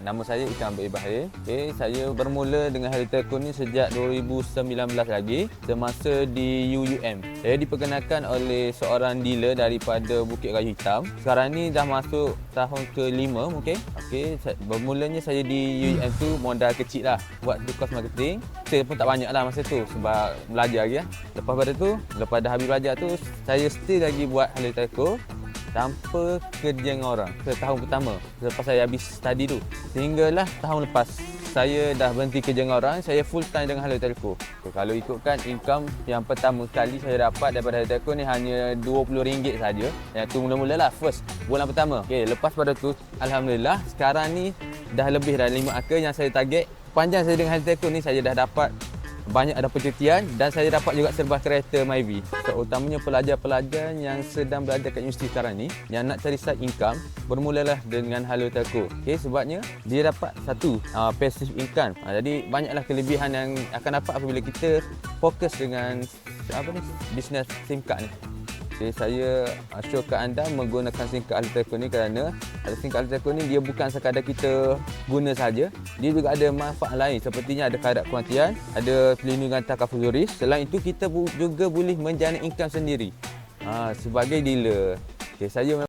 Nama saya Ikan Abdul Ibrahim. Saya bermula dengan Hello Telco ni sejak 2019 lagi semasa di UUM. Saya diperkenalkan oleh seorang dealer daripada Bukit Rayu Hitam. Sekarang ni dah masuk tahun ke-5 mungkin. Bermulanya saya di UUM tu modal kecil lah buat kos marketing. Saya pun tak banyak lah masa tu sebab belajar lagi lah. Lepas pada tu, lepas dah habis belajar tu, saya still lagi buat Hello Telco tanpa kerja dengan orang ke tahun pertama selepas saya habis study tu. Sehinggalah tahun lepas saya dah berhenti kerja dengan orang, saya full time dengan Hello Telco. Kalau ikutkan income yang pertama kali saya dapat daripada Hello Telco ni hanya RM20 saja. Yang tu mula-mula lah first bulan pertama. Lepas pada tu alhamdulillah sekarang ni dah lebih dah 5 angka yang saya target. Panjang saya dengan Hello Telco ni saya dah dapat banyak ada percutian dan saya dapat juga serba kereta Myvi. Terutamanya pelajar-pelajar yang sedang belajar kat universiti sekarang ni yang nak cari side income, bermulalah dengan Hello Telco. Sebabnya dia dapat satu passive income. Jadi banyaklah kelebihan yang akan dapat apabila kita fokus dengan bisnes SIM card ni. Saya show ke anda menggunakan SIM card Hello Telco ni kerana SIM card Hello Telco ni dia bukan sekadar kita guna saja, dia juga ada manfaat lain sepertinya ada kadar kuantian, ada pelindungan cover risk. Selain itu kita juga boleh menjana income sendiri sebagai dealer. Saya